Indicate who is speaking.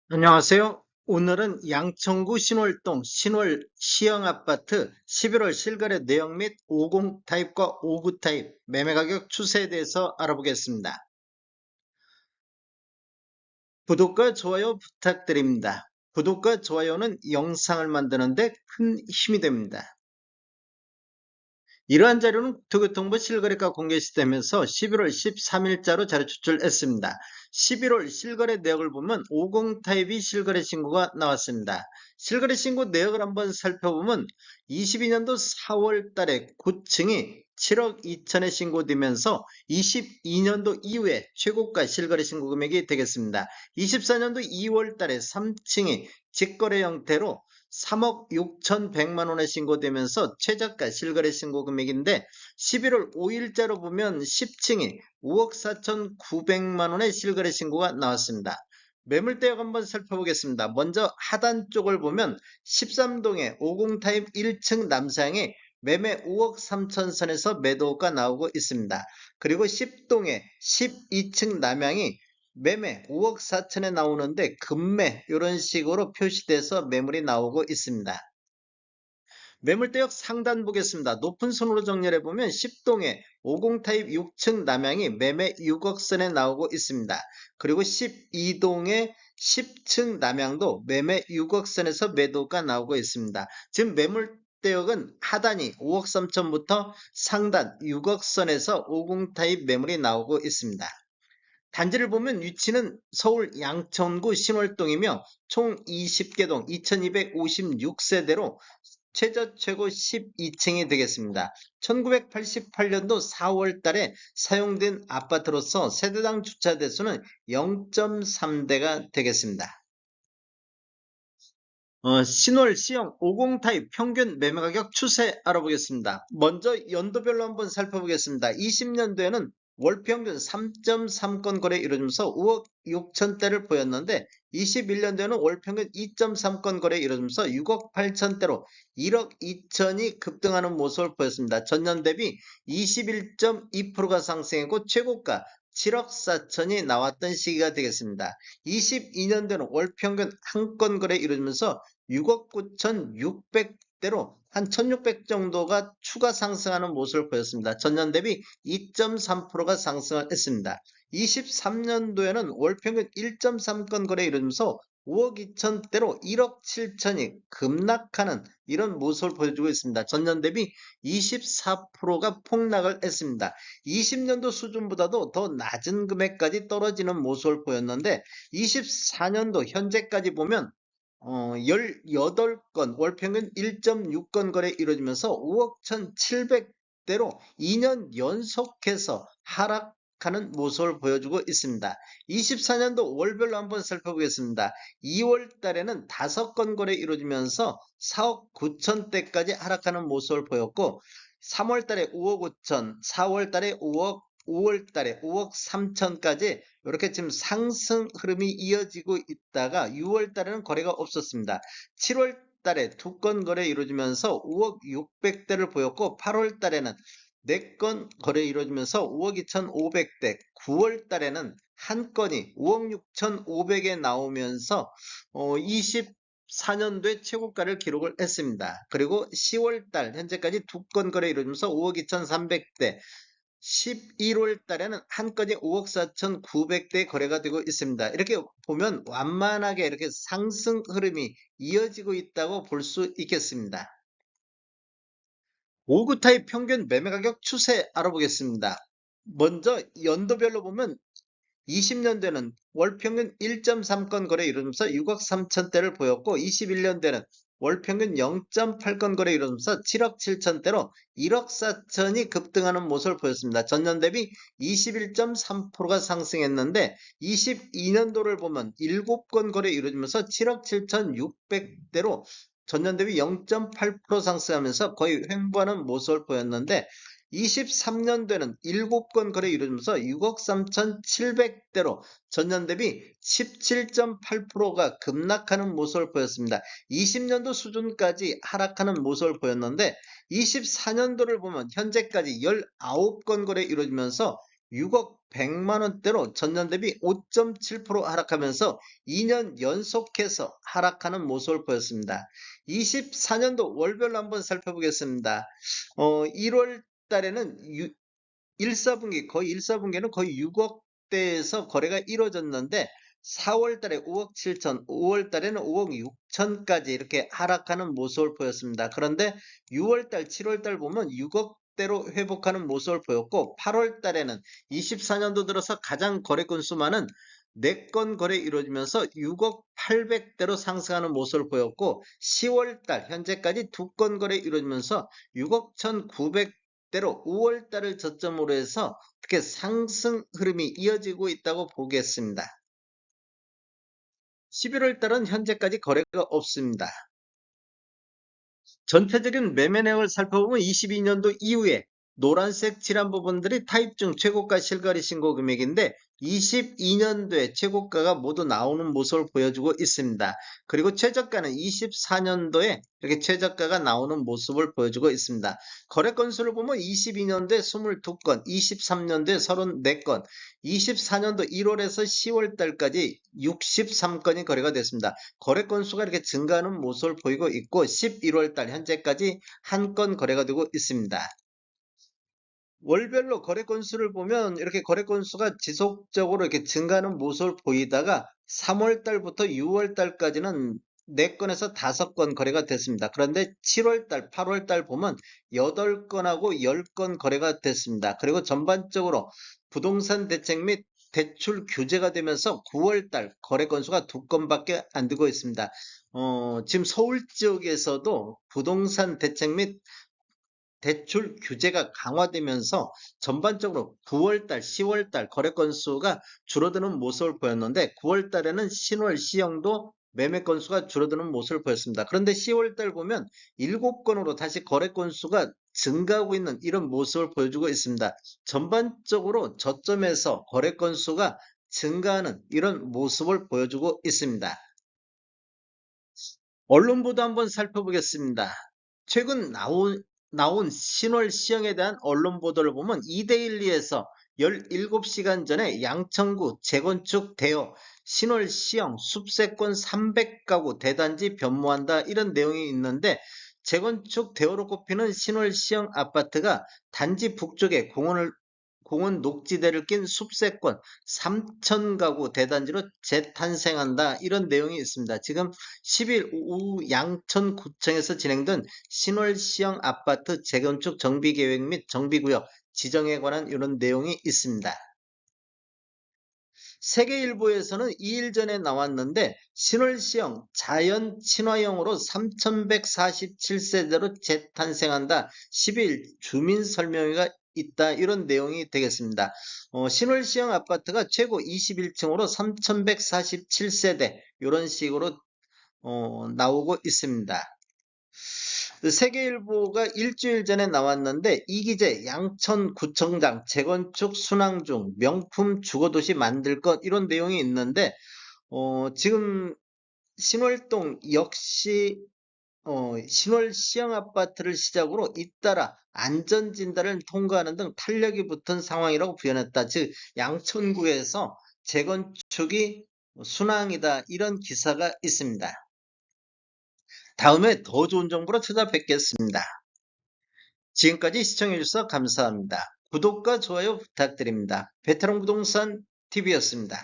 Speaker 1: 안녕하세요. 오늘은 양천구 신월동 신월 시형아파트 11월 실거래 내역 및 50 타입과 59 타입 매매 가격 추세에 대해서 알아보겠습니다. 구독과 좋아요 부탁드립니다. 구독과 좋아요는 영상을 만드는데 큰 힘이 됩니다. 이러한 자료는 국토교통부 실거래가 공개 시스템에서 11월 13일자로 자료 추출했습니다. 11월 실거래 내역을 보면 50 타입이 실거래 신고가 나왔습니다. 실거래 신고 내역을 한번 살펴보면 22년도 4월 달에 9층이 7억 2천에 신고되면서 22년도 이후에 최고가 실거래 신고 금액이 되겠습니다. 24년도 2월 달에 3층이 직거래 형태로 3억 6,100만 원에 신고되면서 최저가 실거래 신고 금액인데 11월 5일자로 보면 10층이 5억 4,900만 원의 실거래 신고가 나왔습니다. 매물대역 한번 살펴보겠습니다. 먼저 하단 쪽을 보면 13동의 50 타입 1층 남상에 매매 5억 3천 선에서 매도가 나오고 있습니다. 그리고 10동의 12층 남양이 매매 5억 4천에 나오는데 급매 이런 식으로 표시돼서 매물이 나오고 있습니다. 매물대역 상단 보겠습니다. 높은 선으로 정렬해 보면 10동에 50 타입 6층 남양이 매매 6억 선에 나오고 있습니다. 그리고 12동에 10층 남양도 매매 6억 선에서 매도가 나오고 있습니다. 지금 매물대역은 하단이 5억 3천부터 상단 6억 선에서 50 타입 매물이 나오고 있습니다. 단지를 보면 위치는 서울 양천구 신월동이며 총 20개 동 2256세대로 최저 최고 12층이 되겠습니다. 1988년도 4월 달에 사용된 아파트로서 세대당 주차 대수는 0.3대가 되겠습니다. 신월 시형 50 타입 평균 매매 가격 추세 알아보겠습니다. 먼저 연도별로 한번 살펴보겠습니다. 20년도에는 월 평균 3.3건 거래 이루어지면서 5억 6천대를 보였는데 21년도에는 월 평균 2.3건 거래 이루어지면서 6억 8천대로 1억 2천이 급등하는 모습을 보였습니다. 전년 대비 21.2%가 상승했고 최고가 7억 4천이 나왔던 시기가 되겠습니다. 22년도에는 월 평균 한 건 거래 이루어지면서 6억 9,600대로 한 1,600 정도가 추가 상승하는 모습을 보였습니다. 전년 대비 2.3%가 상승을 했습니다. 23년도에는 월 평균 1.3건 거래 이루어지면서 5억 2천대로 1억 7천이 급락하는 이런 모습을 보여주고 있습니다. 전년 대비 24%가 폭락을 했습니다. 20년도 수준보다도 더 낮은 금액까지 떨어지는 모습을 보였는데 24년도 현재까지 보면 18건 월평균 1.6건 거래 이루어지면서 5억 1,700대로 2년 연속해서 하락하는 모습을 보여주고 있습니다. 24년도 월별로 한번 살펴보겠습니다. 2월 달에는 5건 거래 이루어지면서 4억 9천대까지 하락하는 모습을 보였고 3월 달에 5억 5천, 4월 달에 5억, 5월 달에 5억 3천까지 이렇게 지금 상승 흐름이 이어지고 있다가 6월 달에는 거래가 없었습니다. 7월 달에 2건 거래 이루어지면서 5억 600대를 보였고 8월 달에는 4건 거래 이루어지면서 5억 2,500대, 9월 달에는 한 건이 5억 6,500에 나오면서 24년도에 최고가를 기록을 했습니다. 그리고 10월 달 현재까지 2건 거래 이루어지면서 5억 2,300대, 11월 달에는 한 건이 5억 4,900대 거래가 되고 있습니다. 이렇게 보면 완만하게 이렇게 상승 흐름이 이어지고 있다고 볼 수 있겠습니다. 5구 타입 평균 매매 가격 추세 알아보겠습니다. 먼저 연도별로 보면 20년대는 월 평균 1.3건 거래 이루면서 6억 3천대를 보였고 21년대는 월 평균 0.8건 거래 이루면서 7억 7천대로 1억 4천이 급등하는 모습을 보였습니다. 전년 대비 21.3%가 상승했는데 22년도를 보면 7건 거래 이루어지면서 7억 7천6백대로 전년 대비 0.8% 상승하면서 거의 횡보하는 모습을 보였는데 23년도에는 7건 거래 이루어지면서 6억 3,700대로 전년 대비 17.8%가 급락하는 모습을 보였습니다. 20년도 수준까지 하락하는 모습을 보였는데 24년도를 보면 현재까지 19건 거래 이루어지면서 6억 100만 원대로 전년 대비 5.7% 하락하면서 2년 연속해서 하락하는 모습을 보였습니다. 24년도 월별로 한번 살펴보겠습니다. 1월 달에는 1사분기 거의 1사분기는 거의 6억대에서 거래가 이루어졌는데 4월 달에 5억 7천, 5월 달에는 5억 6천까지 이렇게 하락하는 모습을 보였습니다. 그런데 6월 달, 7월 달 보면 6억대로 회복하는 모습을 보였고 8월 달에는 24년도 들어서 가장 거래 건수 많은 4건 거래 이루어지면서 6억 800대로 상승하는 모습을 보였고 10월 달 현재까지 2건 거래 이루어지면서 6억 1,900 대로 5월 달을 저점으로 해서 이렇게 상승 흐름이 이어지고 있다고 보겠습니다. 11월 달은 현재까지 거래가 없습니다. 전체적인 매매 내역을 살펴보면 22년도 이후에 노란색 칠한 부분들이 타입 중 최고가 실거래 신고 금액인데 22년도에 최고가가 모두 나오는 모습을 보여주고 있습니다. 그리고 최저가는 24년도에 이렇게 최저가가 나오는 모습을 보여주고 있습니다. 거래 건수를 보면 22년도에 22건, 23년도에 34건, 24년도 1월에서 10월 달까지 63건이 거래가 됐습니다. 거래 건수가 이렇게 증가하는 모습을 보이고 있고 11월 달 현재까지 한 건 거래가 되고 있습니다. 월별로 거래 건수를 보면 이렇게 거래 건수가 지속적으로 이렇게 증가하는 모습을 보이다가 3월 달부터 6월 달까지는 4건에서 5건 거래가 됐습니다. 그런데 7월 달, 8월 달 보면 8건하고 10건 거래가 됐습니다. 그리고 전반적으로 부동산 대책 및 대출 규제가 되면서 9월 달 거래 건수가 2건밖에 안 되고 있습니다. 지금 서울 지역에서도 부동산 대책 및 대출 규제가 강화되면서 전반적으로 9월달, 10월달 거래 건수가 줄어드는 모습을 보였는데 9월달에는 신월 시형도 매매 건수가 줄어드는 모습을 보였습니다. 그런데 10월달 보면 7건으로 다시 거래 건수가 증가하고 있는 이런 모습을 보여주고 있습니다. 전반적으로 저점에서 거래 건수가 증가하는 이런 모습을 보여주고 있습니다. 언론 보도 한번 살펴보겠습니다. 최근 나온 신월 시형에 대한 언론 보도를 보면 이데일리에서 17시간 전에 양천구 재건축 대여 신월 시형 숲세권 300가구 대단지 변모한다 이런 내용이 있는데 재건축 대여로 꼽히는 신월 시형 아파트가 단지 북쪽에 공원 녹지대를 낀 숲세권 3,000가구 대단지로 재탄생한다 이런 내용이 있습니다. 지금 10일 오후 양천구청에서 진행된 신월시형 아파트 재건축 정비계획 및 정비구역 지정에 관한 이런 내용이 있습니다. 세계일보에서는 2일 전에 나왔는데 신월시형 자연 친화형으로 3,147세대로 재탄생한다. 10일 주민 설명회가 있다 이런 내용이 되겠습니다. 신월시형 아파트가 최고 21층으로 3,147세대 이런 식으로 나오고 있습니다. 세계일보가 일주일 전에 나왔는데 이기재 양천구청장 재건축 순항 중 명품 주거도시 만들 것 이런 내용이 있는데 지금 신월동 역시 신월 시형 아파트를 시작으로 잇따라 안전진단을 통과하는 등 탄력이 붙은 상황이라고 표현했다. 즉 양천구에서 재건축이 순항이다 이런 기사가 있습니다. 다음에 더 좋은 정보로 찾아뵙겠습니다. 지금까지 시청해주셔서 감사합니다. 구독과 좋아요 부탁드립니다. 베테랑 부동산 TV였습니다.